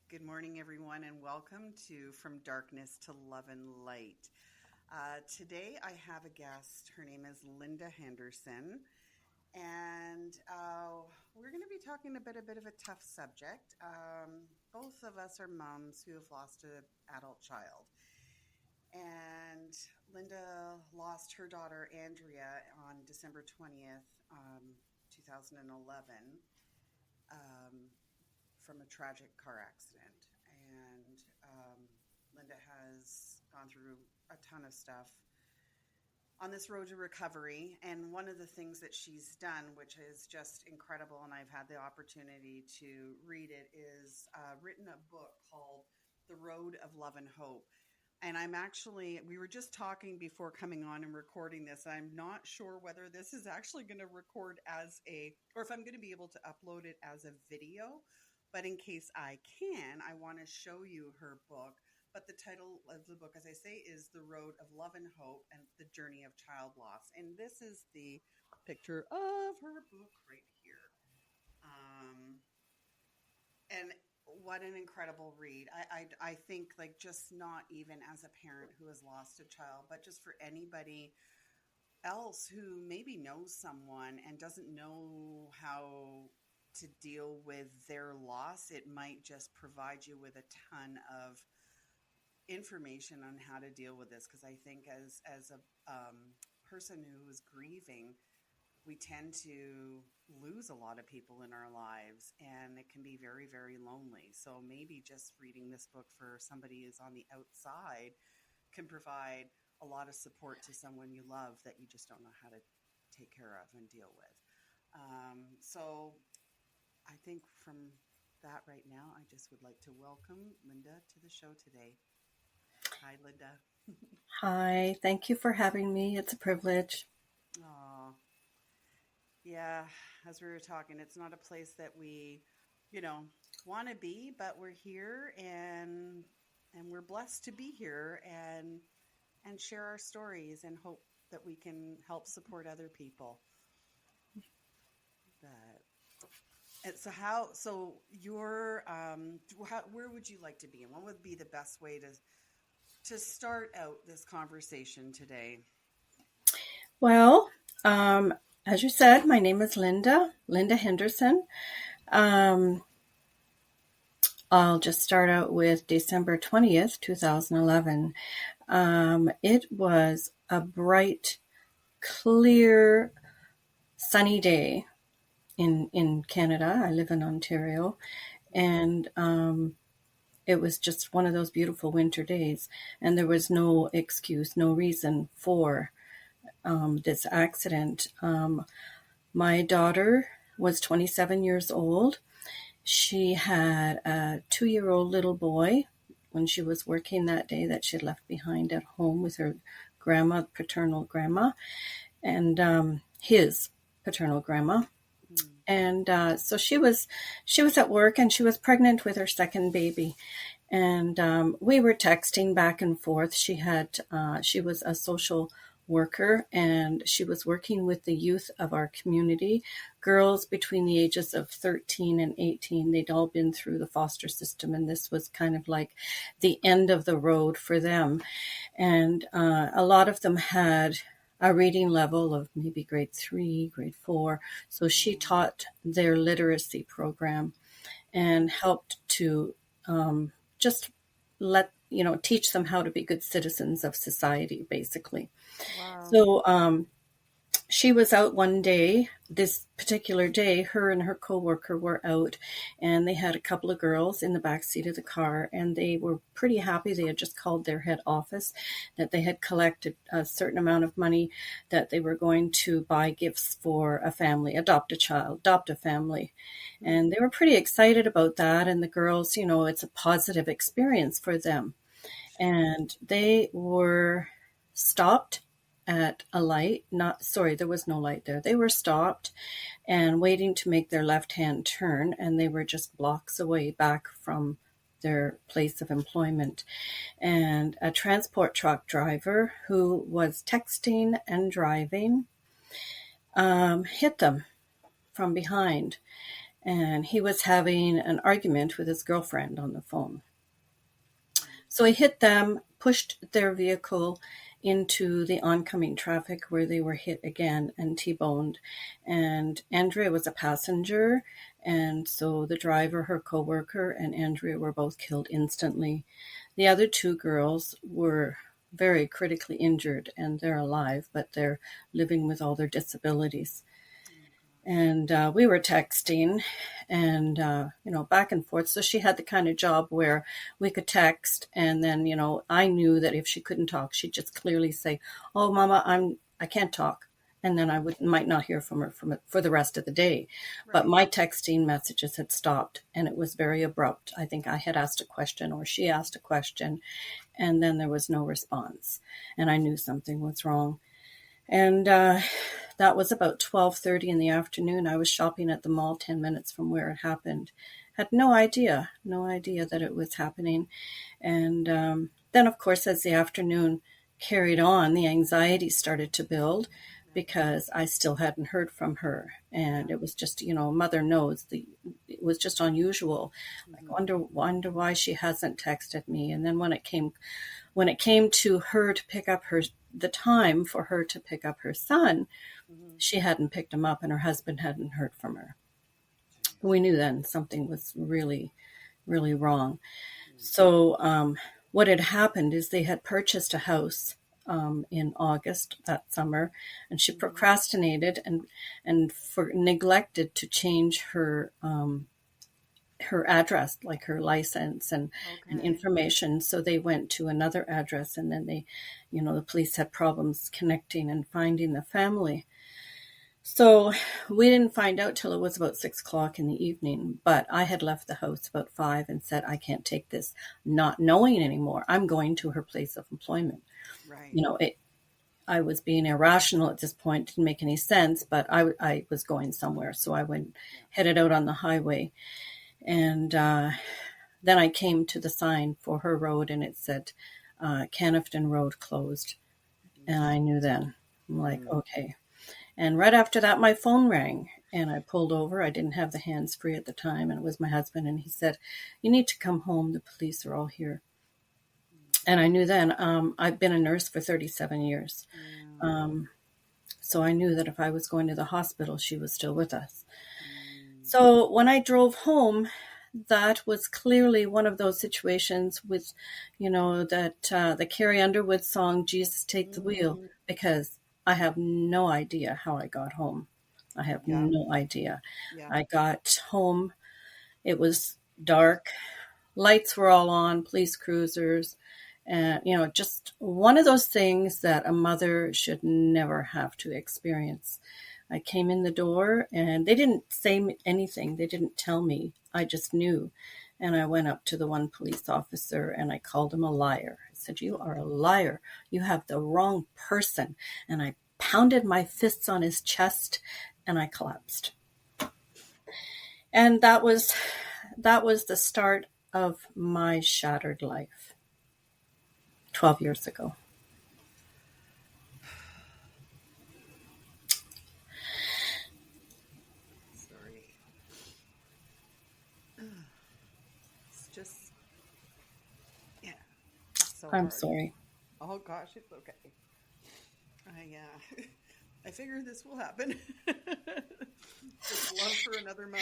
Good morning, everyone, and welcome to From Darkness to Love and Light. Today, I have a guest. Her name is Lynda Henderson, and we're going to be talking about a bit of a tough subject. Both of us are moms who have lost an adult child, and Lynda lost her daughter Andrea on December 20th, 2011. Um, from a tragic car accident. And Lynda has gone through a ton of stuff on this road to recovery. And one of the things that she's done, which is just incredible, and I've had the opportunity to read it, is written a book called The Road of Love and Hope. And we were just talking before coming on and recording this. I'm not sure whether this is actually going to record or if I'm going to be able to upload it as a video. But in case I can, I want to show you her book. But the title of the book, as I say, is The Road of Love and Hope and the Journey of Child Loss. And this is the picture of her book right here. And what an incredible read. I think, like, just not even as a parent who has lost a child, but just for anybody else who maybe knows someone and doesn't know how to deal with their loss, it might just provide you with a ton of information on how to deal with this. Because I think as a person who is grieving, we tend to lose a lot of people in our lives, and it can be very, very lonely. So maybe just reading this book for somebody who's on the outside can provide a lot of support to someone you love that you just don't know how to take care of and deal with. So I think from that right now, I just would like to welcome Lynda to the show today. Hi, Lynda. Hi, thank you for having me. It's a privilege. Aw. Yeah, as we were talking, it's not a place that we, want to be, but we're here and we're blessed to be here and share our stories and hope that we can help support other people. Where would you like to be, and what would be the best way to start out this conversation today? Well, as you said, my name is Lynda Henderson. Um, I'll just start out with December 20th, 2011. It was a bright, clear, sunny day in Canada. I live in Ontario, and it was just one of those beautiful winter days, and there was no excuse, no reason for this accident. My daughter was 27 years old. She had a 2-year-old little boy when she was working that day that she left behind at home with her paternal grandma, and his paternal grandma. And so she was at work, and she was pregnant with her second baby. And we were texting back and forth. She was a social worker, and she was working with the youth of our community, girls between the ages of 13 and 18. They'd all been through the foster system, and this was kind of like the end of the road for them. And a lot of them had a reading level of maybe grade 3, grade 4. So she taught their literacy program and helped to just teach them how to be good citizens of society, basically. Wow. So she was out one day, this particular day, her and her coworker were out, and they had a couple of girls in the back seat of the car, and they were pretty happy. They had just called their head office that they had collected a certain amount of money that they were going to buy gifts for a family, adopt a child, adopt a family. And they were pretty excited about that. And the girls, it's a positive experience for them. And they were stopped at a light. There was no light there. They were stopped and waiting to make their left-hand turn, and they were just blocks away back from their place of employment. And a transport truck driver who was texting and driving hit them from behind. and he was having an argument with his girlfriend on the phone. So he hit them, pushed their vehicle into the oncoming traffic where they were hit again and T-boned. And Andrea was a passenger, and so the driver, her coworker, and Andrea were both killed instantly. The other two girls were very critically injured, and they're alive, but they're living with all their disabilities. And we were texting and, back and forth. So she had the kind of job where we could text. And then, I knew that if she couldn't talk, she'd just clearly say, "Oh, Mama, I can't talk." And then I might not hear from her for the rest of the day. Right. But my texting messages had stopped, and it was very abrupt. I think I had asked a question or she asked a question, and then there was no response. And I knew something was wrong. And that was about 12:30 in the afternoon. I was shopping at the mall 10 minutes from where it happened. Had no idea that it was happening. And then, of course, as the afternoon carried on, the anxiety started to build because I still hadn't heard from her. And it was just, mother knows, it was just unusual. I wonder why she hasn't texted me. And then when it came to her to pick up the time for her to pick up her son, she hadn't picked him up and her husband hadn't heard from her. We knew then something was really, really wrong. So what had happened is they had purchased a house in August that summer, and she procrastinated and neglected to change her address, like her license and information. So they went to another address, and then the police had problems connecting and finding the family. So we didn't find out till it was about 6:00 in the evening, but I had left the house about 5 and said, "I can't take this not knowing anymore. I'm going to her place of employment." Right. I was being irrational at this point. Didn't make any sense, but I was going somewhere. So I headed out on the highway. And then I came to the sign for her road, and it said Canifton Road closed. And I knew then. I'm like, okay. And right after that, my phone rang, and I pulled over. I didn't have the hands free at the time, and it was my husband. And he said, "You need to come home. The police are all here." And I knew then, I've been a nurse for 37 years. So I knew that if I was going to the hospital, she was still with us. So when I drove home, that was clearly one of those situations with, the Carrie Underwood song, "Jesus Take the Wheel," because I have no idea how I got home. I have no idea. Yeah. I got home. It was dark. Lights were all on, police cruisers. And, just one of those things that a mother should never have to experience. I came in the door, and they didn't say anything. They didn't tell me. I just knew. And I went up to the one police officer, and I called him a liar. I said, "You are a liar. You have the wrong person." And I pounded my fists on his chest, and I collapsed. And that was the start of my shattered life 12 years ago. Sorry. It's just, yeah. So I'm hard. sorry. Oh gosh, it's okay. I figure this will happen. Just love for another mom,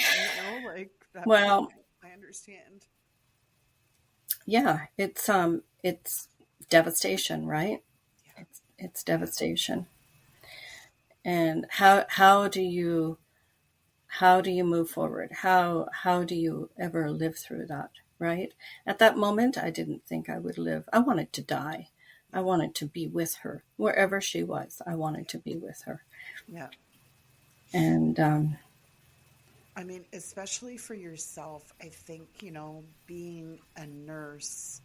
like that. Well, I understand. Yeah, it's devastation, right? Yeah. It's devastation. And how do you move forward? How do you ever live through that, right? At that moment, I didn't think I would live. I wanted to die. I wanted to be with her wherever she was. I wanted to be with her. Yeah. And I mean, especially for yourself, I think, being a nurse,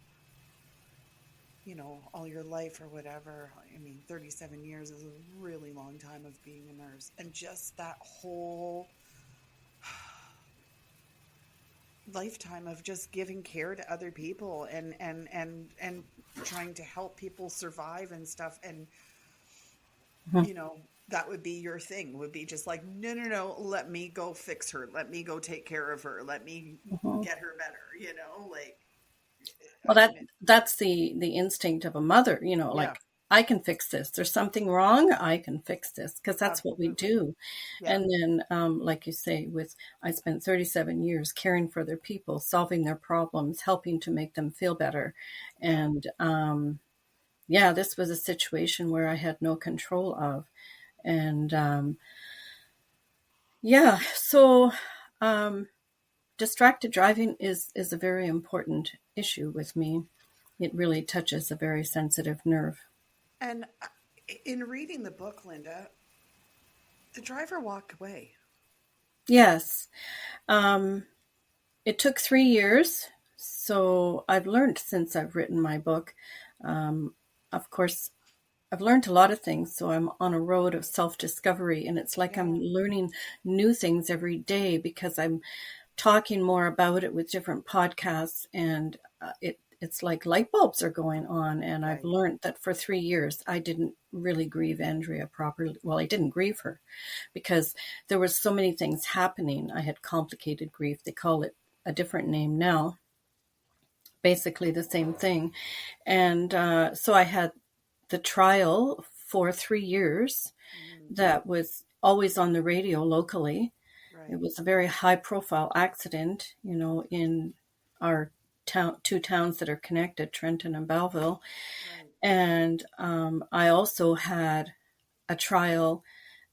all your life or whatever. I mean, 37 years is a really long time of being a nurse. And just that whole lifetime of just giving care to other people and trying to help people survive and stuff. And, that would be your thing, would be just like, no, no, no, let me go fix her. Let me go take care of her. Let me Mhm. get her better, like, Well, I mean, that's the instinct of a mother, yeah, like I can fix this. There's something wrong. I can fix this because that's what we absolutely. do. Yeah. And then, like you say, I spent 37 years caring for other people, solving their problems, helping to make them feel better. Yeah. And yeah, this was a situation where I had no control of. And yeah, so um, distracted driving is a very important issue with me. It really touches a very sensitive nerve. And in reading the book, Lynda, the driver walked away. Yes. Um, it took 3 years. So I've learned since I've written my book. Um, of course, I've learned a lot of things. So I'm on a road of self discovery, and it's like I'm Yeah. learning new things every day because I'm talking more about it with different podcasts, and it's like light bulbs are going on. And I've Right. learned that for 3 years I didn't really grieve Andrea properly. Well, I didn't grieve her because there was so many things happening. I had complicated grief. They call it a different name now, basically the same thing. And so I had the trial for 3 years Hmm. that was always on the radio locally. It Right. was a very high profile accident, in our two towns that are connected, Trenton and Belleville. Right. And I also had a trial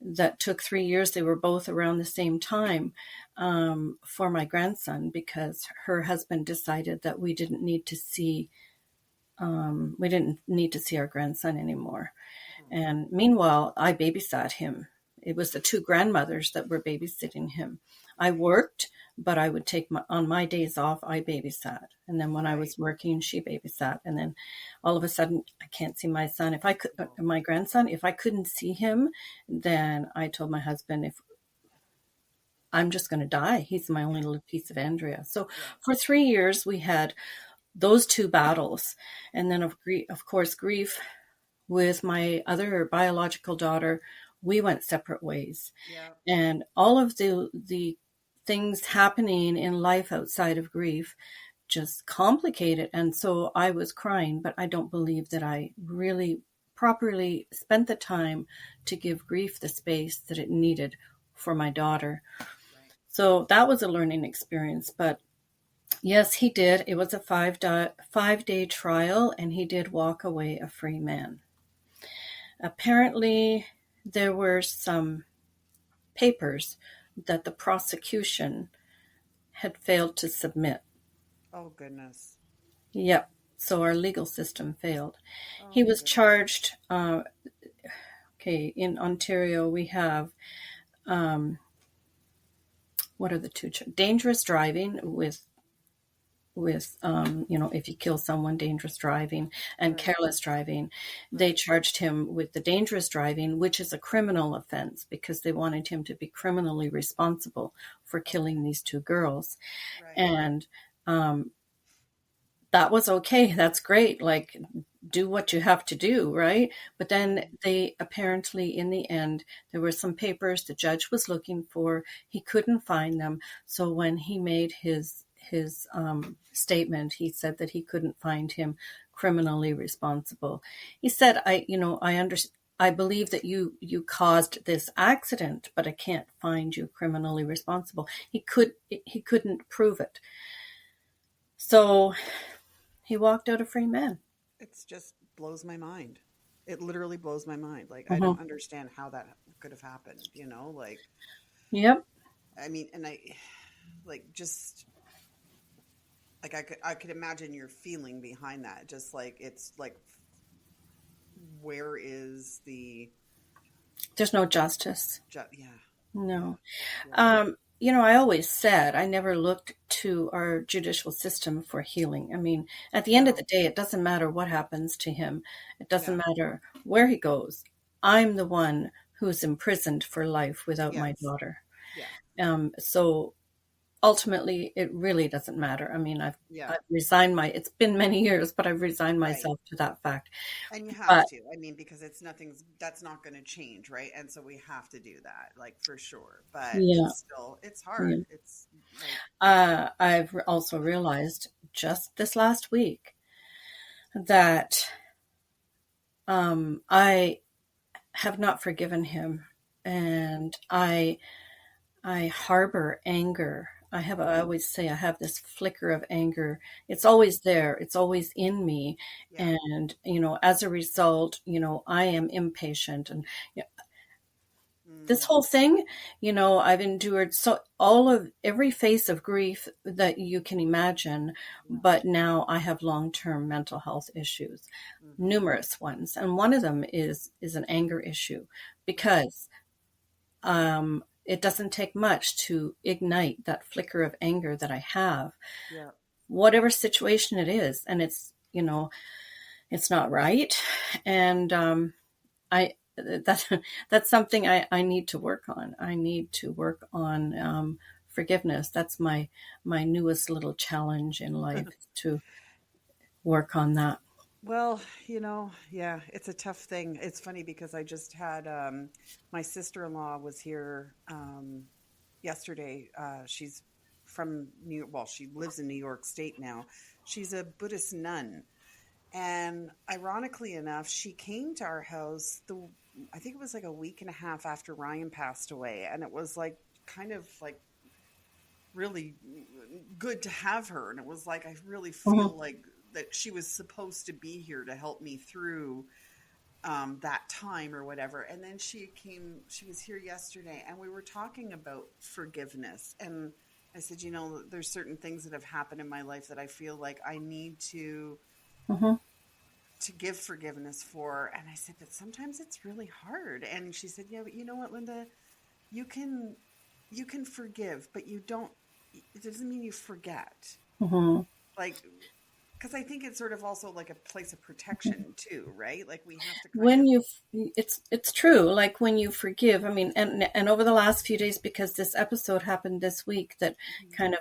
that took 3 years. They were both around the same time, for my grandson, because her husband decided that we didn't need to see our grandson anymore. Hmm. And meanwhile, I babysat him. It was the two grandmothers that were babysitting him. I Right. worked, but I would on my days off, I babysat. And then when I Right. was working, she babysat. And then all of a sudden, I can't see my son. If I could, Oh. my grandson, if I couldn't see him, then I told my husband, if I'm just going to die, he's my only Yeah. little piece of Andrea. So Yeah. for 3 years, we had those two battles. And then of course, grief with my other biological daughter, we went separate ways. Yeah. And all of the things happening in life outside of grief just complicate it. And so I was crying, but I don't believe that I really properly spent the time to give grief the space that it needed for my daughter. Right. So that was a learning experience. But yes, he did. It was a 5-day trial, and he did walk away a free man. Apparently, there were some papers that the prosecution had failed to submit. Oh, goodness. Yep. So our legal system failed. He Oh, was goodness. charged. Okay, in Ontario, we have what are the two? Dangerous driving with if you kill someone, dangerous driving, and Right. careless driving. They Right. charged him with the dangerous driving, which is a criminal offense because they wanted him to be criminally responsible for killing Okay. these two girls. Right. And um, that was okay. That's great. Like, do what you have to do, right? But then Hmm. they apparently, in the end, there were some papers the judge was looking for. He couldn't find them. So when he made his statement, he said that he couldn't find him criminally responsible. He said, I believe that you caused this accident, but I can't find you criminally responsible. He couldn't prove it. So he walked out a free man. It's just blows my mind. It literally blows my mind. Like, I don't Mhm. understand how that could have happened, like, Yep. I mean, and like, just like, I could imagine your feeling behind that. Just like, it's like, where is the, There's no justice. yeah, yeah, No. yeah, I always said I never looked to our judicial system for healing. I mean, at the end of no, the day, it doesn't matter what happens to him. It doesn't yeah, matter where he goes. I'm the one who's imprisoned for life without my yes, daughter. yeah, So ultimately it really doesn't matter. I mean, Yeah. I've resigned it's been many years, but I've resigned Right. myself to that fact. And you have But to. I mean, because that's not going to change, right? And so we have to do that, like for sure. But yeah, it's still, it's hard. yeah. It's like, I've also realized just this last week that I have not forgiven him, and I harbor anger. I always say I have this flicker of anger. It's always there. It's always in me. yeah. And, as a result, I am impatient. And this Mm, whole thing, I've endured every phase of grief that you can imagine. yeah. But now I have long-term mental health issues, Hmm. numerous ones. And one of them is an anger issue Right. because it doesn't take much to ignite that flicker of anger that I have, Yeah. whatever situation it is. And it's not right. And I, that's something I need to work on. I need to work on forgiveness. That's my newest little challenge in life, to work on that. Well, yeah, it's a tough thing. It's funny because I just had my sister-in-law was here yesterday. She's from well, she lives in New York State now. She's a Buddhist nun. And ironically enough, she came to our house I think it was like a week and a half after Ryan passed away, and it was like kind of like really good to have her, and it was like I really Mhm. feel like that she was supposed to be here to help me through that time or whatever. And then she was here yesterday, and we were talking about forgiveness, and I said, there's certain things that have happened in my life that I feel like I need Mhm. to give forgiveness for. And I said, but sometimes it's really hard. And she said, yeah, but you know what, Lynda, you can you can forgive, but you don't, it doesn't mean you forget. Mhm. Like, because I think it's sort of also like a place of protection too, right? Like we have to kind When of, it's true, like when you forgive, I mean, and over the last few days, because this episode happened this week, that mhm, kind of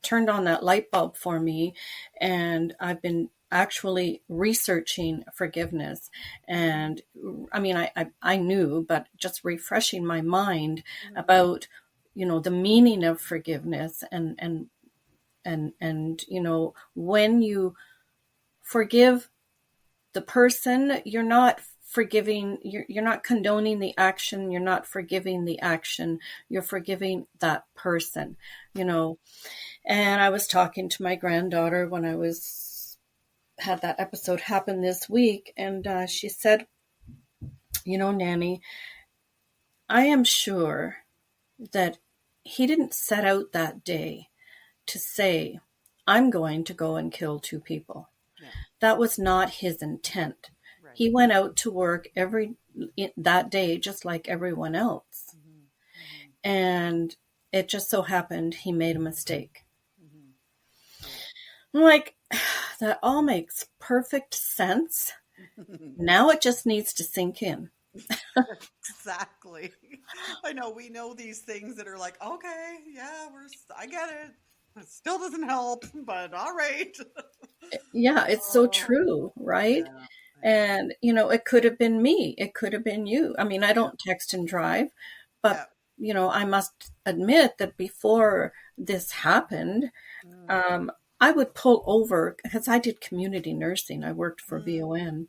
turned on that light bulb for me. And I've been actually researching forgiveness. And I mean, I knew, but just refreshing my mind mhm, about, the meaning of forgiveness, and when you forgive the person, you're not forgiving, you're not condoning the action, you're not forgiving the action, you're forgiving that person, you know. And I was talking to my granddaughter when I was had that episode happen this week, and she said, Nanny, I am sure that he didn't set out that day to say, I'm going to go and kill two people. yeah, That was not his intent. right, He went out to work that day just like everyone else. hmm, hmm, And it just so happened he made a mistake. hmm, yeah, I'm like, that all makes perfect sense. Now it just needs to sink in. exactly. I know we know these things that are like, okay, yeah, I get it. It still doesn't help, but all right. Yeah, it's so Oh, true, right? yeah, I know. And, it could have been me. It could have been you. I mean, I Yeah, don't text and drive, but, yeah. I must admit that before this happened, Mm, um, I would pull over because I did community nursing. I worked for mm, VON,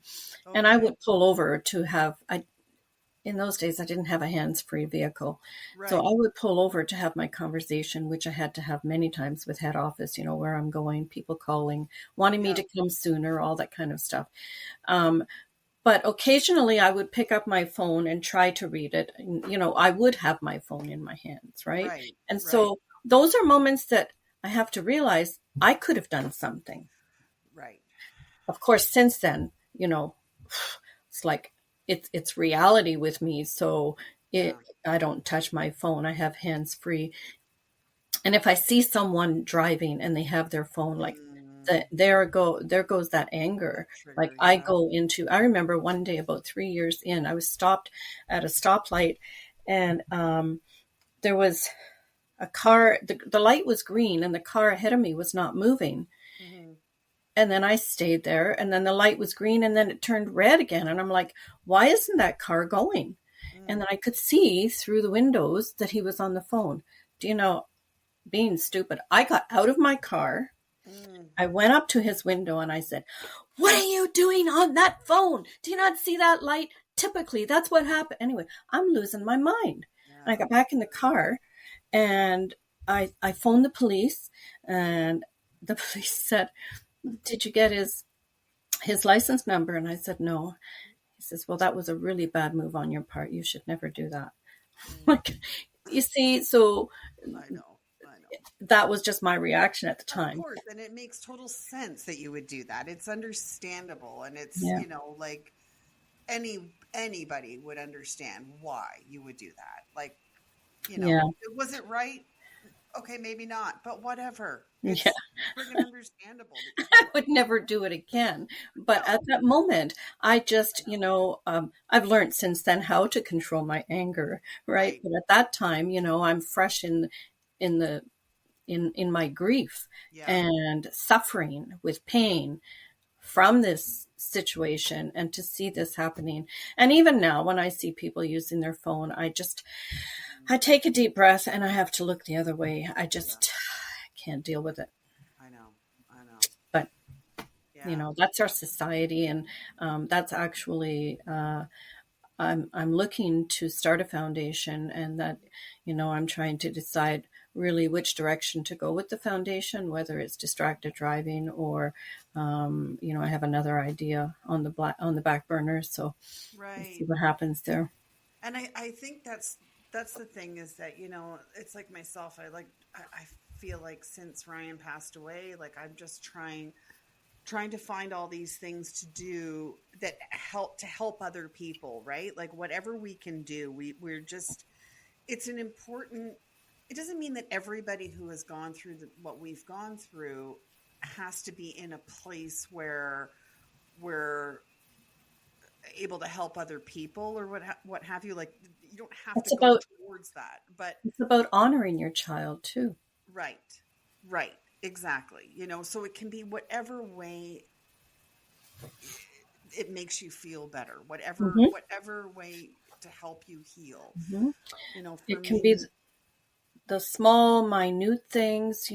and I okay, would pull over to in those days, I didn't have a hands-free vehicle. So right. I would pull over to have my conversation, which I had to have many times with head office, where I'm going, people calling, wanting me Yeah. to come sooner, all that kind of stuff. Um, but occasionally I would pick up my phone and try to read it. And, I would have my phone in my hands, right? Right, And right, so those are moments that I have to realize I could have done something. right. Of course, since then, it's like it's reality with me. So Yeah. I don't touch my phone. I have hands free. And if I see someone driving and they have their phone, like Mm, there goes that that anger. Like trigger, I yeah. go into, I remember one day about 3 years in, I was stopped at a stoplight, and there was a car, the light was green and the car ahead of me was not moving. Mm-hmm. And then I stayed there, and then the light was green, and then it turned red again. And I'm like, why isn't that car going? And then I could see through the windows that he was on the phone. Do you know, being stupid, I got out of my car. Mm. I went up to his window and I said, what are you doing on that phone? Do you not see that light? Typically, that's what happened. Anyway, I'm losing my mind. And I Yeah. got back in the car and I phoned the police, and the police said, did you get his license number? And I said, no. He says, well, that was a really bad move on your part. You should never do that. Mm. Like, you see, so I know. that was just my reaction at the Of time. course, and it makes total sense that you would do that. It's understandable, and it's, Yeah. you know, like anybody would understand why you would do that. Like, you know, Yeah. was it right? Okay, maybe not, but whatever. Yeah. It's freaking understandable. I would never do it again. But No. at that moment, I just, I know. I've learned since then how to control my anger, right? Right. But at that time, I'm fresh in the in my grief Yeah. and suffering with pain from this situation, and to see this happening. And even now, when I see people using their phone, I take a deep breath and I have to look the other way. I just can't deal with it. I know. But Yeah. that's our society, and that's actually I'm looking to start a foundation, and that I'm trying to decide really which direction to go with the foundation, whether it's distracted driving or I have another idea on the back burner, so we'll Right. see what happens there. And I think that's the thing, is that, it's like myself. I feel like since Ryan passed away, like I'm just trying to find all these things to do that help other people, right? Like whatever we can do, we're just, it's an important, it doesn't mean that everybody who has gone through what we've gone through has to be in a place where we're able to help other people or what have you. Like, you don't have It's to go about towards that, but it's about honoring your child too. right, exactly. So it can be whatever way it makes you feel better, whatever Hmm. whatever way to help you heal. Hmm. For It can be me, the small, minute things,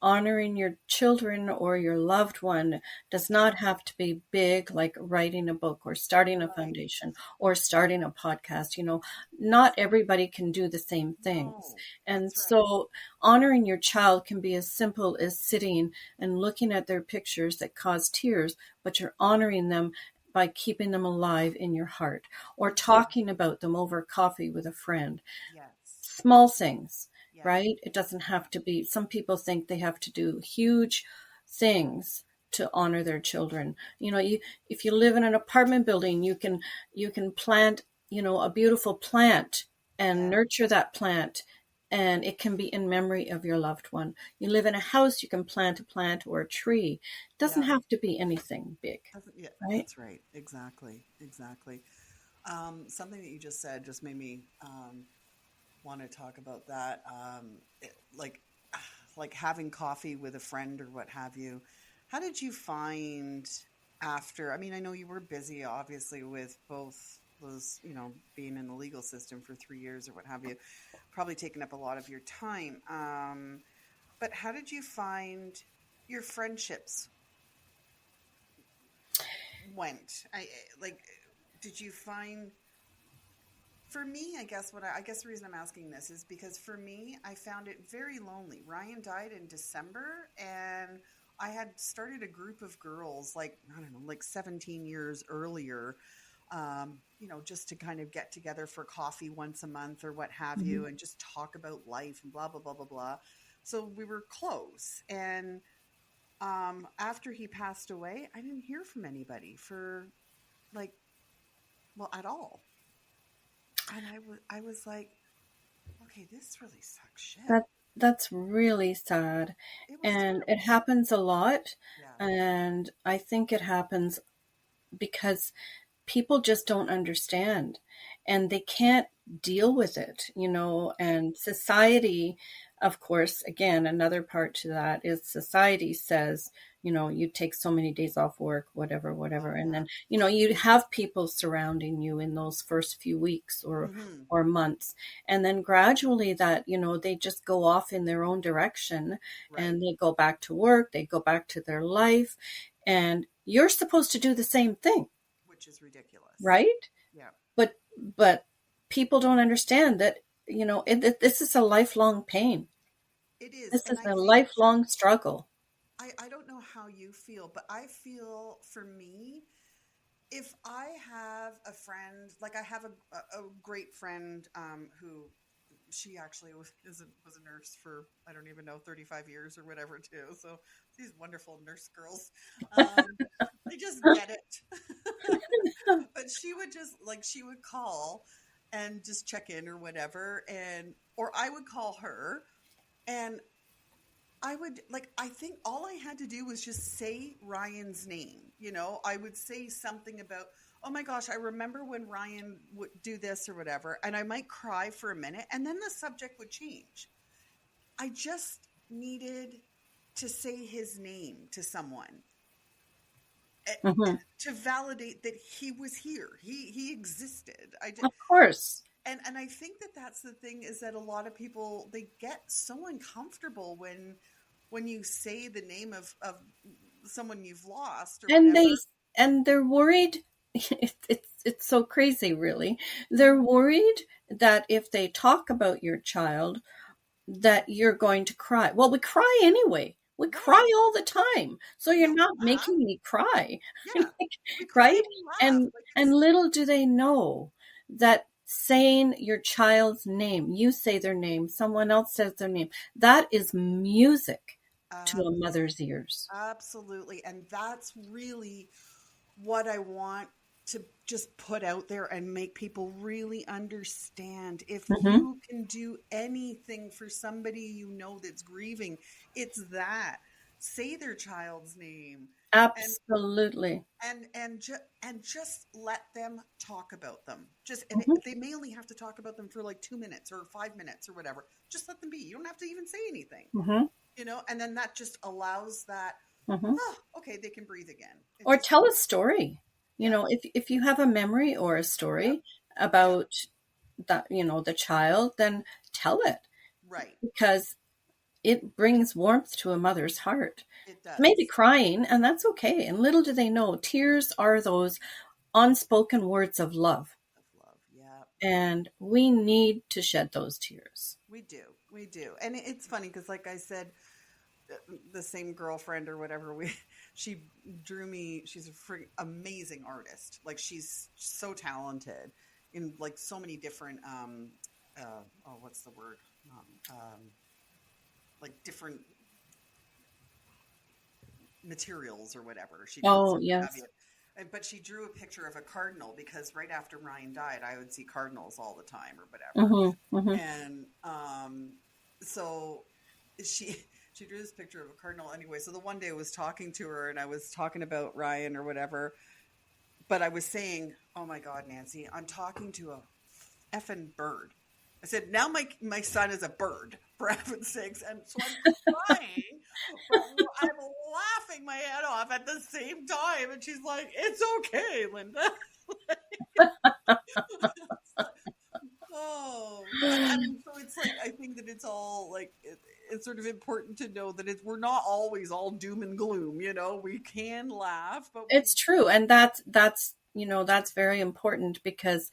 honoring your children or your loved one does not have to be big, like writing a book or starting a right? foundation or starting a podcast. Not everybody can do the same things. No, And that's right. so honoring your child can be as simple as sitting and looking at their pictures that cause tears, but you're honoring them by keeping them alive in your heart, or talking about them over coffee with a friend. Yes, Small things, yeah, right? It doesn't have to be, some people think they have to do huge things to honor their children. If you live in an apartment building, you can plant, a beautiful plant and yeah, nurture that plant, and it can be in memory of your loved one. You live in a house, you can plant a plant or a tree. It doesn't yeah. have to be anything big, Yeah, right? that's right. Exactly. Something that you just said just made me want to talk about that. Like like having coffee with a friend or what have you. How did you find after? I mean, I know you were busy, obviously, with both those, being in the legal system for 3 years or what have you, probably taking up a lot of your time. But how did you find your friendships went? Like, did you find? For me, I guess the reason I'm asking this is because for me, I found it very lonely. Ryan died in December, and I had started a group of girls, like, I don't know, like 17 years earlier, just to kind of get together for coffee once a month or what have Mhm. you, and just talk about life and blah, blah, blah, blah, blah. So we were close. And after he passed away, I didn't hear from anybody for like, well, at all. And I was like, okay, this really sucks shit. That that's really sad. It was And it terrible. happens a lot. Yeah. And I think it happens because people just don't understand, and they can't deal with it, and society, of course, again, another part to that is society says, you take so many days off work, whatever, whatever. Oh, And yeah. then, you have people surrounding you in those first few weeks Mm-hmm. or months. And then gradually that, they just go off in their own direction Right. and they go back to work, they go back to their life. And you're supposed to do the same thing, Which is ridiculous. right? Yeah. But people don't understand that, this is a lifelong pain. It is. This And is I a think lifelong struggle. I don't know how you feel, but I feel for me, if I have a friend, like I have a great friend who she actually was a nurse for, I don't even know, 35 years or whatever too. So these wonderful nurse girls, um, they just get it. But she would just like, she would call and just check in or whatever. Or I would call her and I would like, I think all I had to do was just say Ryan's name. I would say something about, oh my gosh, I remember when Ryan would do this or whatever. And I might cry for a minute and then the subject would change. I just needed to say his name to someone Hmm. to validate that he was here. He existed. Of course. And I think that that's the thing, is that a lot of people, they get so uncomfortable when you say the name of someone you've lost or And whatever. they're worried. It's so crazy, really. They're Mhm. worried that if they talk about your child, that you're going to cry. Well, we cry anyway. We cry Right. all the time. So We you're don't not laugh. making me cry. Yeah. We cry Right? and we laugh. And Like and it's little do they know that saying your child's name, you say their name, someone else says their name, that is music to a abs- mother's ears. absolutely. And that's really what I want to just put out there and make people really understand. If Hmm. you can do anything for somebody that's grieving, it's that. Say their child's name and Absolutely. and just let them talk about them. Hmm. They may only have to talk about them for like 2 minutes or 5 minutes or whatever. Just let them be. You don't have to even say anything, Hmm. and then that just allows that, Hmm. oh, okay, they can breathe again. It Or just, tell a story. yep, If you have a memory or a yep, story yep, about that, the child, then tell it, right. because it brings warmth to a mother's heart. It Maybe does. crying, and that's okay. And little do they know, tears are those unspoken words of love. Of love. Yeah, And we need to shed those tears. we do. We do. And it's funny because, like I said, the same girlfriend or whatever, she drew me. She's a amazing artist. Like, she's so talented in like so many different, what's the word? Like different materials or whatever. She does Oh, or what have yes. you. But she drew a picture of a cardinal because right after Ryan died, I would see cardinals all the time or whatever. Hmm. Hmm. And so she she drew this picture of a cardinal anyway. So the one day I was talking to her and I was talking about Ryan or whatever, but I was saying, "Oh my God, Nancy, I'm talking to a effing bird." I said, "Now my son is a bird, for heaven's sakes," and so I'm crying, but I'm laughing my head off at the same time. And she's like, "It's okay, Lynda." Oh, and so it's like, I think that it's all like it's sort of important to know that we're not always all doom and gloom. We can laugh, but we It's true. And that's very important because,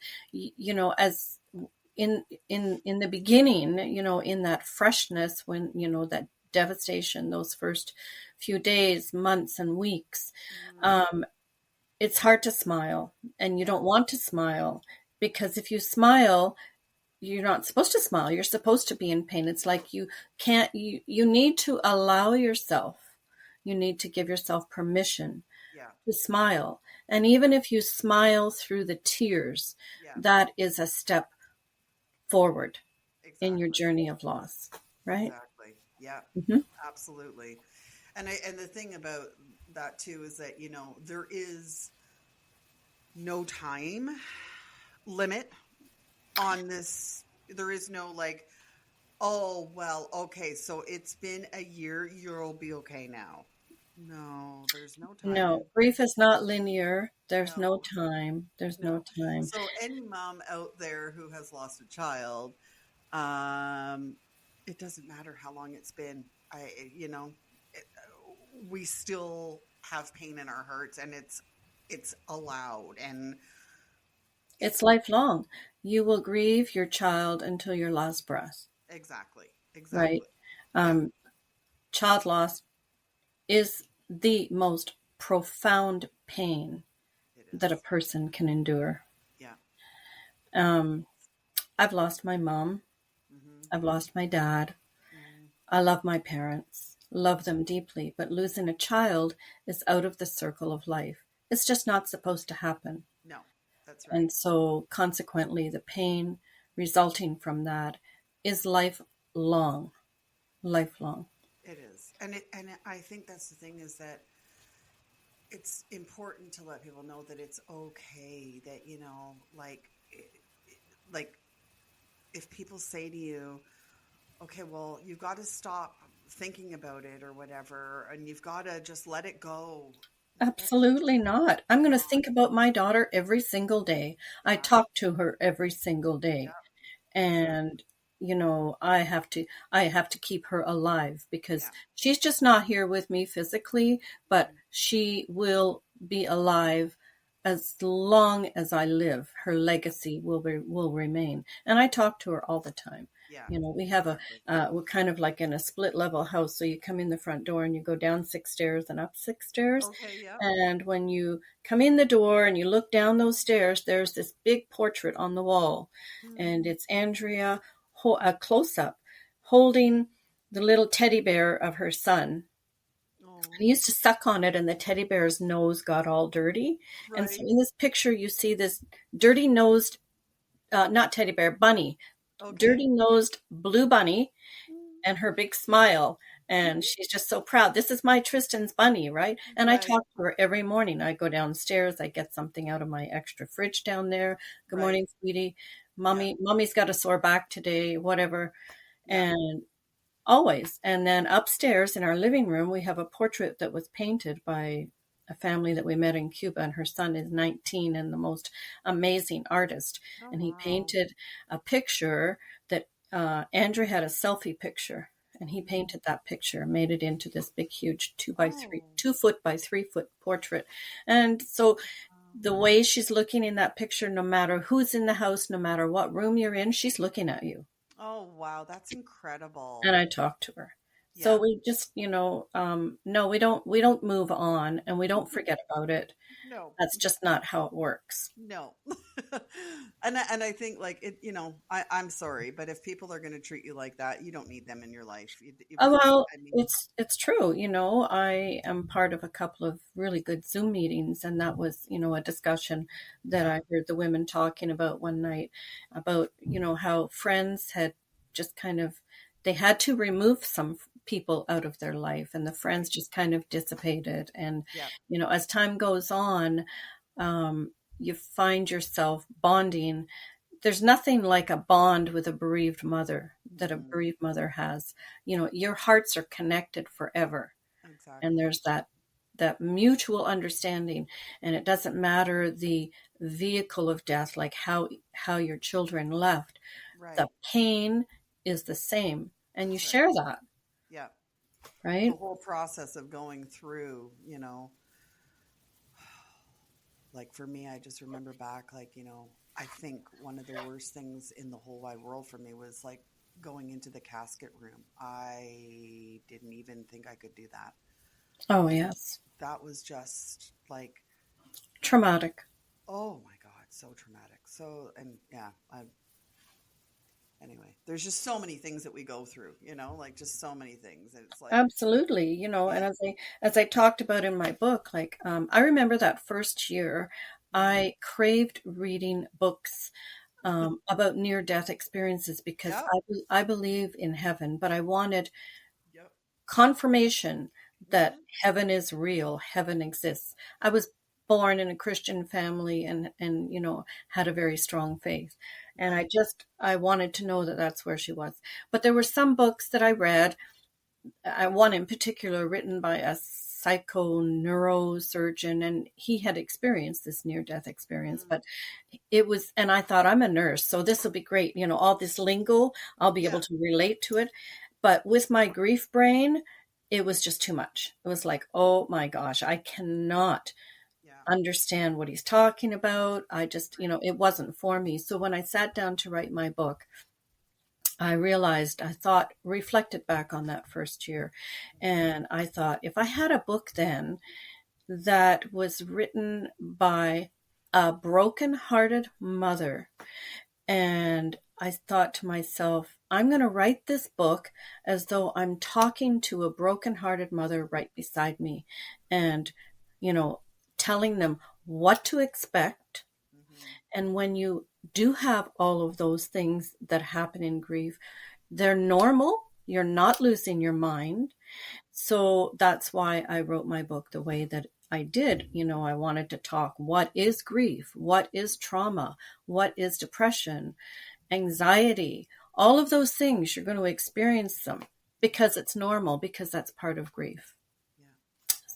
as in the beginning, in that freshness, when, that devastation, those first few days, months, and weeks, mm, um, it's hard to smile, and you yeah, don't want to smile, because if you smile, you're not supposed to smile. You're supposed to be in pain. It's like you can't, you need to allow yourself, you need to give yourself permission yeah, to smile. And even if you smile through the tears, yeah, that is a step forward in your exactly, journey of loss, right? exactly, yeah, Hmm. absolutely. And the thing about that too is that there is no time limit on this. There is no like, oh, well, okay, so it's been a year, you'll be okay now. No, there's no time No, in. grief is not linear. There's no No, time. There's no no. time. So any mom out there who has lost a child, um, it doesn't matter how long it's been. You know, it, we still have pain in our hearts, and it's allowed, and It's it's lifelong. You will grieve your child until your last breath, exactly, right? exactly. Yeah, Um, child loss is the most profound pain it that a is. person can endure. Yeah. Um, I've lost my mom. Hmm. I've lost my dad. Hmm. I love my parents, love them deeply, but losing a child is out of the circle of life. It's just not supposed to happen. No, that's right. And so, consequently, the pain resulting from that is lifelong, lifelong. It is, and I think that's the thing is that it's important to let people know that it's okay that like like if people say to you, okay, well, you've got to stop thinking about it or whatever, and you've got to just let it go. That's Absolutely not. I'm going to not. think about my daughter every single day. I Yeah. talk to her every single day. Yeah. Exactly. And I have to keep her alive because Yeah. she's just not here with me physically, but Mhm. she will be alive as long as I live. Her Yeah. legacy will remain. And I talk to her all the time. Yeah. We have Exactly. we're kind of like in a split level house. So you come in the front door and you go down 6 stairs and up 6 stairs. Okay. Yep. And when you come in the door and you look down those stairs, there's this big portrait on the wall, and Mm. it's Andrea, a close up, holding the little teddy bear of her son. And Oh. he used to suck on it, and the teddy bear's nose got all dirty. And so Right. in this picture, you see this dirty nosed, not teddy bear, bunny, Okay. dirty nosed blue bunny, Mm. and her big smile. And she's just so proud. This is my Tristan's bunny, right? And I Right. talk to her every morning. I go downstairs, I get something out of my extra fridge down there. Good Right. morning, sweetie. Yeah. Mommy's got a sore back today, whatever. Yeah. And always. And then upstairs in our living room, we have a portrait that was painted by a family that we met in Cuba, and her son is 19 and the most amazing artist. Oh And he wow. painted a picture that Andrew had a selfie picture, and he Mhm. painted that picture, made it into this big, huge two by three, Oh. 2 foot by 3 foot portrait. And so Wow. the way she's looking in that picture, no matter who's in the house, no matter what room you're in, she's looking at you. Oh wow. That's And incredible. I talk to her. So Yeah. we just, no, we don't move on and we don't forget about it. No. That's just not how it works. No. And I think like I'm sorry, but if people are going to treat you like that, you don't need them in your life. You Oh, really, well, I mean, it's true. I am part of a couple of really good Zoom meetings, and that was, a discussion that yeah. I heard the women talking about one night about, how friends had just kind of they had to remove some people out of their life, and the friends Right. just kind of dissipated. And, Yeah. as time goes on, you find yourself bonding. There's nothing like a bond with a bereaved mother that a Mm, bereaved mother has. Your hearts are connected forever, and exactly. there's that mutual understanding, and it doesn't matter the vehicle of death, like how your children left. The Right. pain is the same, and you That's right. share that, Yeah. The right? whole process of going through, like for me, I just remember back, like, I think one of the worst things in the whole wide world for me was like going into the casket room. I didn't even think I could do that. Oh, And yes. that was just like, Traumatic. oh my God, so traumatic. So, and yeah, anyway, there's just so many things that we go through, like just so many things. And it's like, Absolutely, and yeah. as I talked about in my book, like, I remember that first year, Hmm. I craved reading books about near death experiences because Yep. I believe in heaven, but I wanted Yep. confirmation that Hmm. heaven is real, heaven exists. I was born in a Christian family and had a very strong faith. And Right. I wanted to know that that's where she was. But there were some books that I read, one in particular written by a psychoneurosurgeon, and he had experienced this near-death experience. Mm. But it was, and I thought, I'm a nurse, so this will be great. All this lingo, I'll be able Yeah. to relate to it. But with my grief brain, it was just too much. It was like, oh my gosh, I cannot Yeah. understand what he's talking about. I just, Right. it wasn't for me. So when I sat down to write my book, I realized, I thought, reflected back on that first year, and I thought, if I had a book then that was written by a broken-hearted mother, and I thought to myself, I'm going to write this book as though I'm talking to a broken-hearted mother right beside me, and, telling them what to expect. Mm-hmm. And when you do have all of those things that happen in grief, they're normal. You're not losing your mind. So that's why I wrote my book the way that I did. I wanted to talk, what is grief? What is trauma? What is depression? Anxiety? All of those things, you're going to experience them because it's normal, because that's part of grief. Yeah.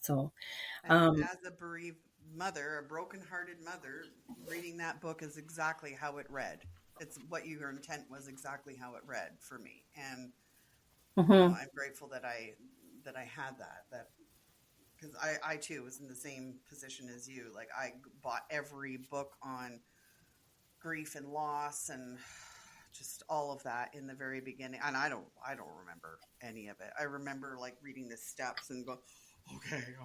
So, And as a bereaved mother, a broken-hearted mother, reading that book is exactly how it read. It's what your intent was, exactly how it read for me. And mhm. I'm grateful that I had that because I too was in the same position as you. Like, I bought every book on grief and loss and just all of that in the very beginning. And I don't remember any of it. I remember like reading the steps and go,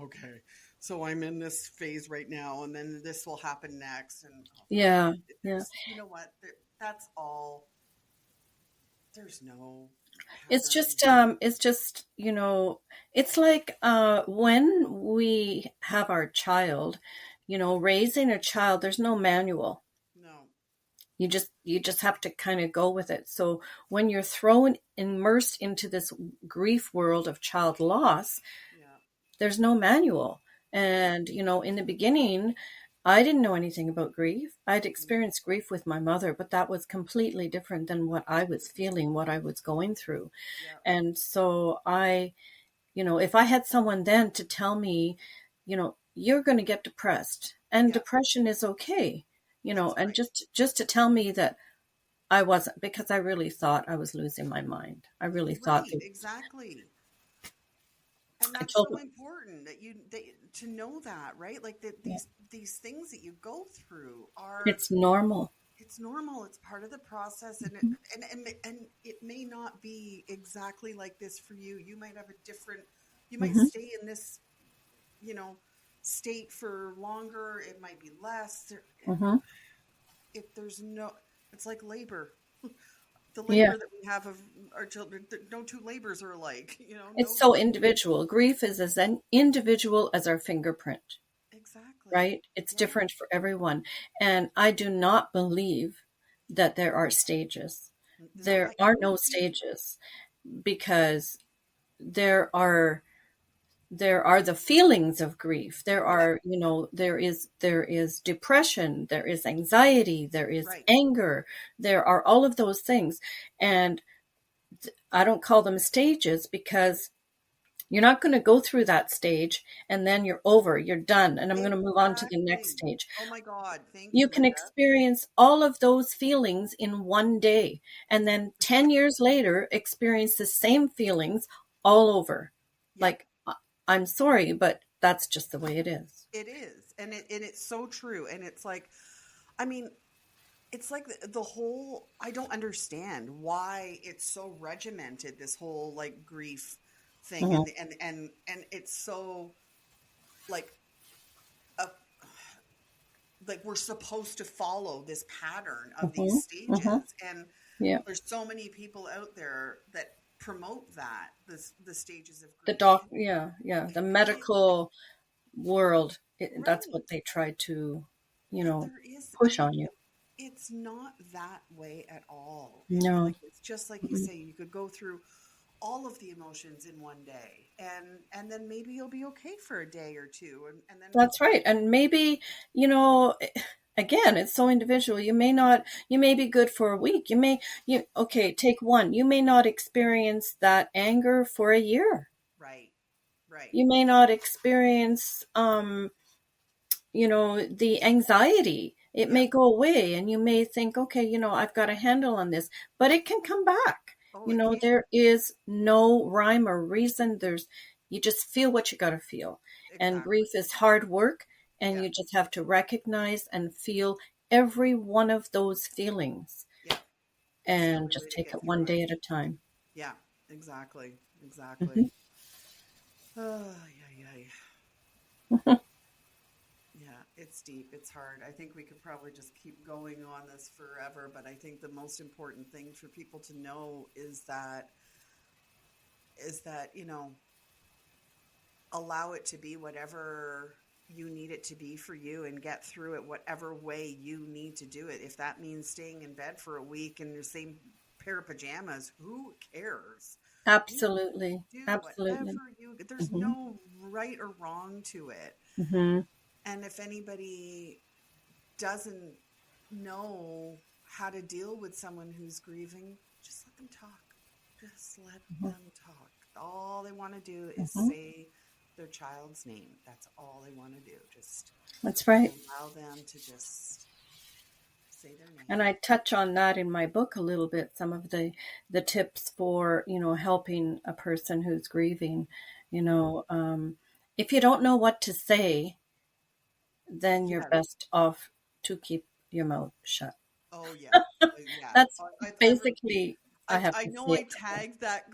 okay, so I'm in this phase right now, and then this will happen next. And Yeah, yeah. there's, you know what, that's all. There's no It's pattern. just, it's like when we have our child, raising a child, there's no manual. No. You just have to kind of go with it. So when you're immersed into this grief world of child loss, Yeah. there's no manual. Right. And, in the beginning, I didn't know anything about grief. I'd Mm-hmm. experienced grief with my mother, but that was completely different than what I was feeling, what I was going through. Yeah. And so if I had someone then to tell me, you're going to get depressed and Yeah. depression is okay, That's and right. just to tell me that I wasn't, because I really thought I was losing my mind. I really thought Right. that Exactly. And I that's told so them important that to know that, right? Like that yeah, these things that you go through are, it's normal. it's normal. It's part of the process, and Mhm. it may not be exactly like this for you. You might have a different. You might Mhm. stay in this, you know, state for longer. It might be less. Mhm. If there's no, it's like labor. The Yeah. labor that we have of our children. No two labors are alike. It's No so two. individual. Grief is as individual as our fingerprint, Exactly. right? It's Yeah. different for everyone. And I do not believe that there are stages. No, There I are no agree. stages because there are the feelings of grief. There Yep. are, there is depression, there is anxiety, there is Right. anger, there are all of those things. And I don't call them stages because you're not going to go through that stage and then you're over, you're done, and I'm going to move on to the next Exactly. stage. Oh my God. Thank You you, can Lynda. experience all of those feelings in one day, and then 10 years later, experience the same feelings all over. Yep. Like, I'm sorry, but that's just the way it is. It is. And it's so true. And it's like, I mean, it's like the whole, I don't understand why it's so regimented, this whole like grief thing. Mhm. And it's so like, uh, like we're supposed to follow this pattern of these Mhm. Mhm. stages. And Yeah. there's so many people out there that promote that, the stages of The grief. doc, yeah, yeah. The medical world, that's Right. what they try to, But there is, I push mean, on you. it's not that way at all. No. It's just like you Mm-mm. say, you could go through all of the emotions in one day, and then maybe you'll be okay for a day or two, and then That's right. And maybe, again, it's so individual. You may be good for a week. Okay, take one. You may not experience that anger for a year. right, right, You may not experience, the anxiety. It yeah. may go away and you may think, okay, I've got a handle on this, but it can come back. Oh, it can. There is no rhyme or reason. You just feel what you got to feel. And Exactly. grief is hard work, and Yeah, you just have to recognize and feel every one of those feelings yeah. It's the and only way just to take get it through one it. day at a time. Yeah, exactly, exactly. Mhm. Oh, yeah, yeah, yeah. It's deep. It's hard. I think we could probably just keep going on this forever, but I think the most important thing for people to know is that allow it to be whatever you need it to be for you, and get through it whatever way you need to do it. If that means staying in bed for a week in the same pair of pajamas, who cares? You Absolutely. do Absolutely. there's Hmm. no right or wrong to it. Hmm. And if anybody doesn't know how to deal with someone who's grieving, just let them talk. Just let them talk. All they want to do is Hmm. say their child's name. That's all they want to do. Just That's right. allow them to just say their name. And I touch on that in my book a little bit, some of the tips for, helping a person who's grieving. You know, if you don't know what to say, then you're Yeah. best off to keep your mouth shut. Oh yeah. Yeah. That's I basically, I have I to know say I it that way. tagged that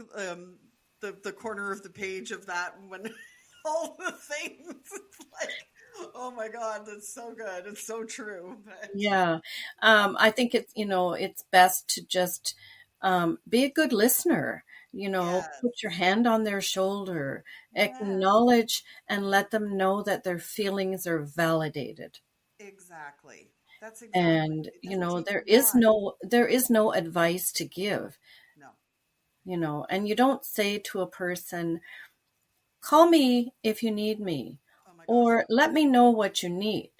the corner of the page of that when all the things. It's like, oh my God, that's so good. It's so true. But Yeah. I think it's best to just be a good listener, yes, put your hand on their shoulder, yes, acknowledge and let them know that their feelings are validated. exactly. That's exactly. And, It doesn't take a lot. there is no advice to give, No. and you don't say to a person, call me if you need me, Oh my gosh. or let me know what you need.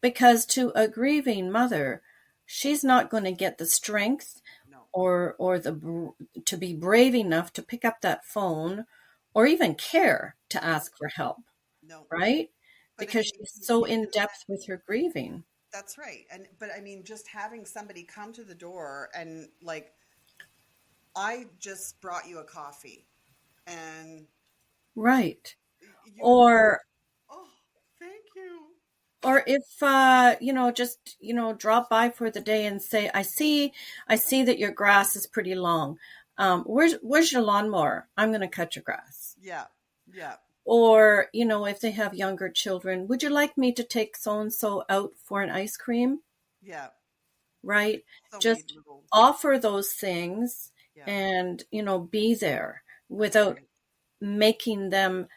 Because to a grieving mother, she's not going to get the strength No. or to be brave enough to pick up that phone or even care to No. ask for help, No. right? But I Because mean, she's so you in can depth with her grieving. that's right. And but I mean, just having somebody come to the door and like, I just brought you a coffee, and Right. you're like, Or oh, thank you. if just drop by for the day and say, I see that your grass is pretty long. Where's your lawnmower? I'm going to cut your grass. Yeah, yeah, Or, if they have younger children, would you like me to take so and so out for an ice cream? yeah. Right? So many Just little, offer those things yeah, and, be there that's without right. making them,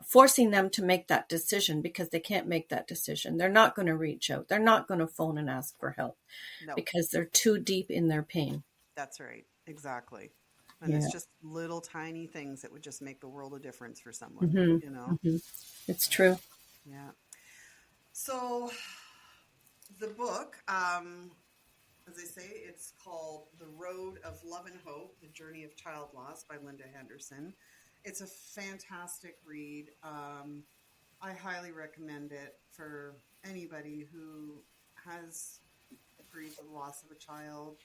forcing them to make that decision, because they can't make that decision. They're not going to reach out. They're not going to phone and ask for help No, because they're too deep in their pain. that's right. Exactly. And it's Yeah. just little tiny things that would just make the world a difference for someone, Hmm. you know? Hmm. It's But, true. yeah. So the book, as I say, it's called The Road of Love and Hope, The Journey of Child Loss by Lynda Henderson. It's a fantastic read. I highly recommend it for anybody who has grieved the loss of a child,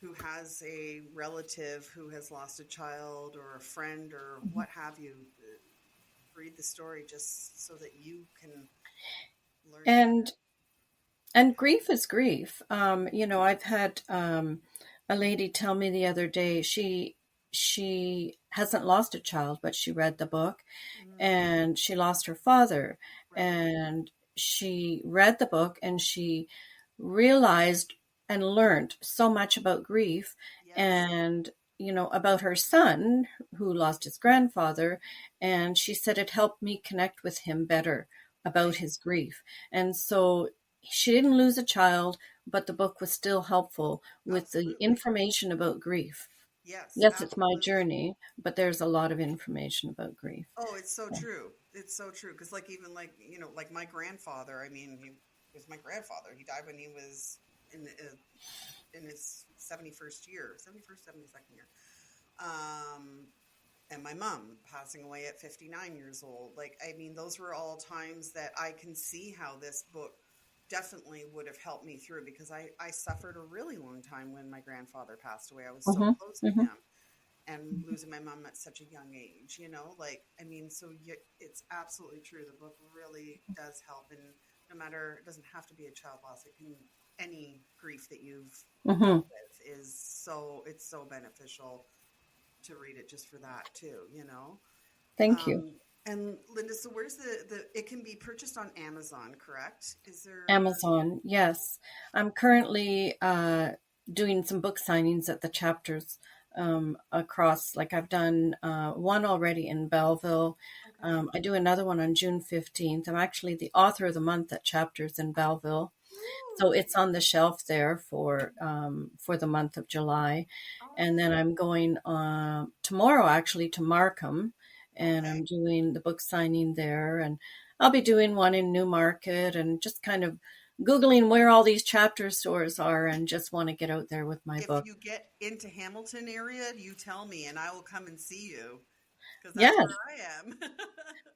who has a relative who has lost a child, or a friend, or what have you. Read the story just so that you can learn from And grief is grief. I've had a lady tell me the other day, she hasn't lost a child, but she read the book, it. and she lost her father, Right. and she read the book and she realized and learned so much about grief, Yes. and about her son who lost his grandfather, and she said it helped me connect with him better about Right. his grief. And so she didn't lose a child, but the book was still helpful with the Absolutely. information about grief. Yes, Yes, it's my absolutely. journey, but there's a lot of information about grief. Oh, it's so So, true. It's so true. Because, like, even like, like my grandfather, I mean, he was my grandfather. He died when he was in his 71st year, 71st, 72nd year. Um, and my mom passing away at 59 years old. Like, I mean, those were all times that I can see how this book definitely would have helped me through, because I suffered a really long time when my grandfather passed away. I was so hmm close to hmm him, and losing my mom at such a young age, like, I mean, so it's absolutely true. The book really does help. And no matter, it doesn't have to be a child loss. It can, any grief that you've hmm dealt with is it's so beneficial to read it just for that too. Thank you. Um, and Lynda, so where's it can be purchased on Amazon, correct? Is there? Amazon, yes. I'm currently doing some book signings at the chapters across, like I've done one already in Belleville. Okay. I do another one on June 15th. I'm actually the author of the month at chapters in Belleville. So Ooh. it's on the shelf there for the month of July. And then Oh, I'm going tomorrow actually to Markham, and okay. I'm doing the book signing there. And I'll be doing one in Newmarket, and just kind of Googling where all these chapter stores are, and just want to get out there with my If book. you get into Hamilton area, you tell me and I will come and see you, because that's Yeah. where I am.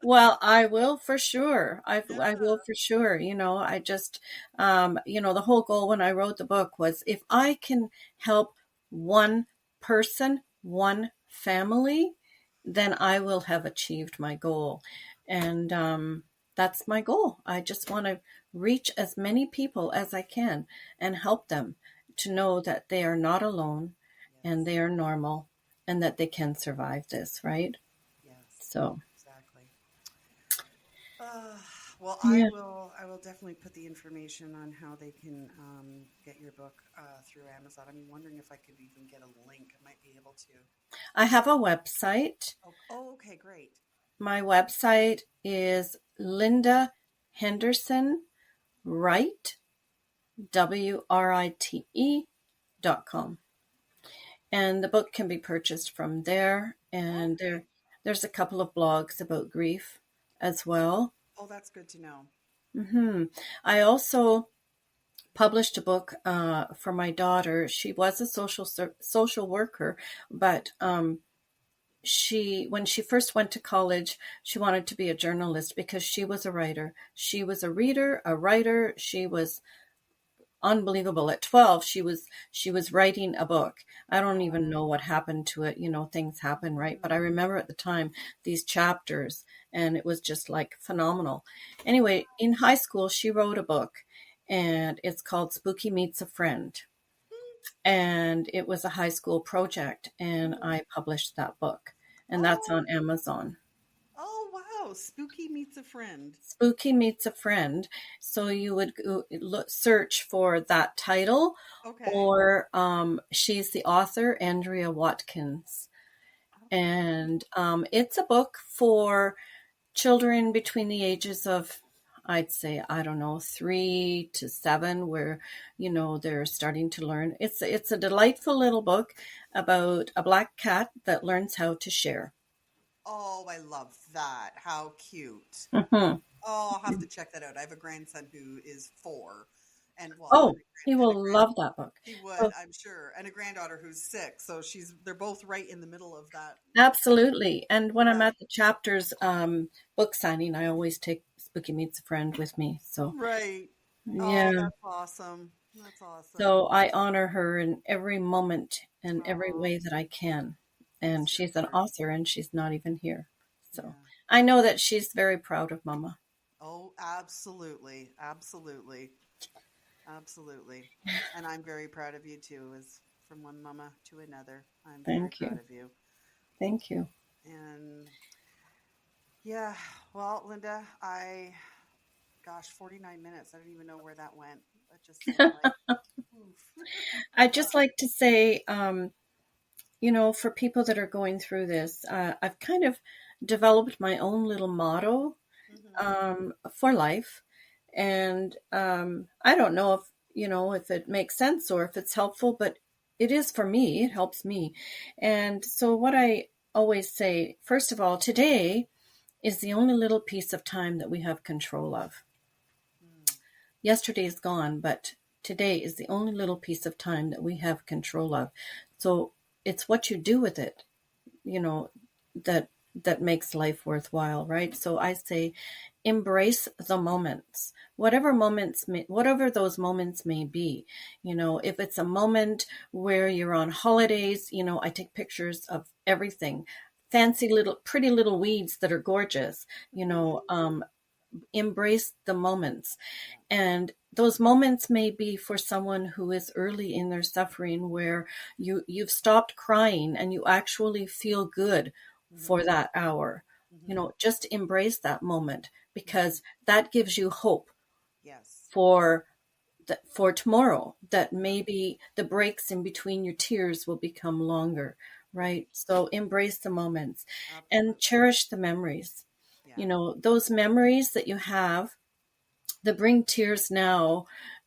Well, I will for sure. I Yeah. will for sure. I just, the whole goal when I wrote the book was, if I can help one person, one family, then I will have achieved my goal. And that's my goal. I just want to reach as many people as I can and help them to know that they are not alone, and Yes. they are normal, and that they can survive this, right? Yes. So, Exactly. Uh, well, I yeah. will. I will definitely put the information on how they can get your book through Amazon. I'm wondering if I could even get a link. I might be able to. I have a website. Oh, okay, great. My website is Lynda Henderson Write, WRITE.com. And the book can be purchased from there. And Okay. there's a couple of blogs about grief as well. Oh, that's good to know. hmm I also published a book for my daughter. She was a social worker, but when she first went to college, she wanted to be a journalist because she was a writer. She was a reader, a writer. She was unbelievable. At 12, she was writing a book. I don't even know what happened to it. Things happen, right? But I remember at the time these chapters, and it was just like phenomenal. Anyway, in high school, she wrote a book, and it's called Spooky Meets a Friend. And it was a high school project, and I published that book, and that's Oh, on Amazon. oh, wow. Spooky Meets a Friend. Spooky Meets a Friend. So you would search for that title, Okay. or she's the author, Andrea Watkins. Okay. And it's a book for children between the ages of, I'd say, I don't know, 3 to 7, where they're starting to learn. It's a delightful little book about a black cat that learns how to share. Oh, I love that. How cute. hmm Oh, I'll have to check that out. I have a grandson who is 4, and well, Oh, he and a will grand love that book. he would, So, I'm sure, and a granddaughter who's 6. So they're both right in the middle of that. absolutely. And when I'm Yeah. at the chapters book signing, I always take Spooky Meets a Friend with me. So, Right. Oh, yeah. that's awesome. That's awesome. So I honor her in every moment and every Oh, way that I can. And that's she's very an nice. author, and she's not even here. So Yeah. I know that she's very proud of Mama. Oh, absolutely. Absolutely. Absolutely. And I'm very proud of you too, as from one mama to another. I'm very Thank proud you. of you. Thank you. And yeah, well, Lynda, gosh, 49 minutes. I don't even know where that went. That just seemed like, oof. I'd just like to say, for people that are going through this, I've kind of developed my own little motto Mhm. for life. And I don't know if it makes sense or if it's helpful, but it is for me. It helps me. And so what I always say, first of all, today is the only little piece of time that we have control of. Yesterday is gone, but today is the only little piece of time that we have control of. So it's what you do with it, you know, that makes life worthwhile, right? So I say, embrace the moments, whatever those moments may be. If it's a moment where you're on holidays, I take pictures of everything, pretty little weeds that are gorgeous. Embrace the moments. And those moments may be for someone who is early in their suffering, where you've stopped crying and you actually feel good for that hour. Just embrace that moment, because that gives you hope Yes. for tomorrow, that maybe the breaks in between your tears will become longer, right? So embrace the moments. Absolutely. And cherish the memories. Yeah. Those memories that you have that bring tears now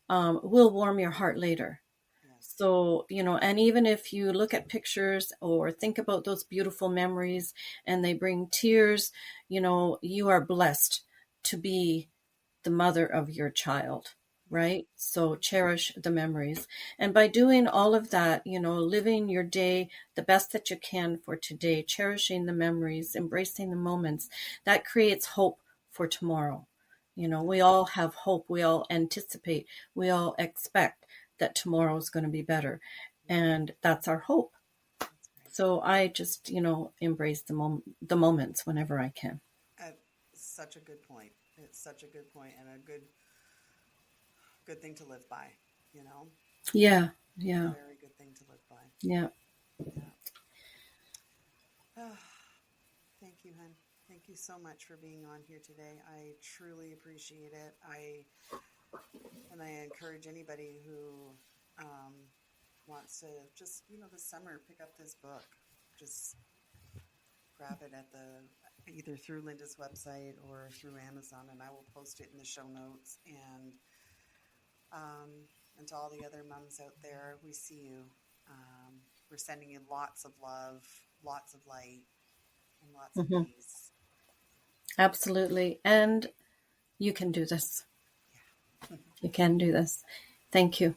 will warm your heart later. Yes. So, and even if you look at pictures or think about those beautiful memories and they bring tears, you are blessed to be the mother of your child, right? So cherish the memories. And by doing all of that, living your day the best that you can for today, cherishing the memories, embracing the moments, that creates hope for tomorrow. We all have hope. We all anticipate. We all expect that tomorrow is going to be better. And that's our hope. That's right. So I just, embrace the moments whenever I can. Such a good point. It's such a good point, and a good thing to live by, Yeah. Very good thing to live by. Yeah. Oh, thank you, hon. Thank you so much for being on here today. I truly appreciate it. I encourage anybody who wants to just, this summer, pick up this book. Just grab it either through Lynda's website or through Amazon, and I will post it in the show notes. And to all the other moms out there, we see you. We're sending you lots of love, lots of light, and lots of peace. Absolutely. And you can do this. Yeah. You can do this. Thank you.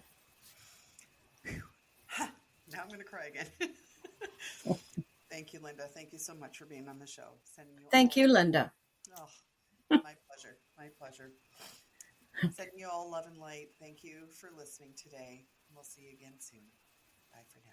Now I'm going to cry again. Thank you, Lynda. Thank you so much for being on the show. Thank you, Lynda. Oh, my pleasure. My pleasure. Sending you all love and light. Thank you for listening today. We'll see you again soon. Bye for now.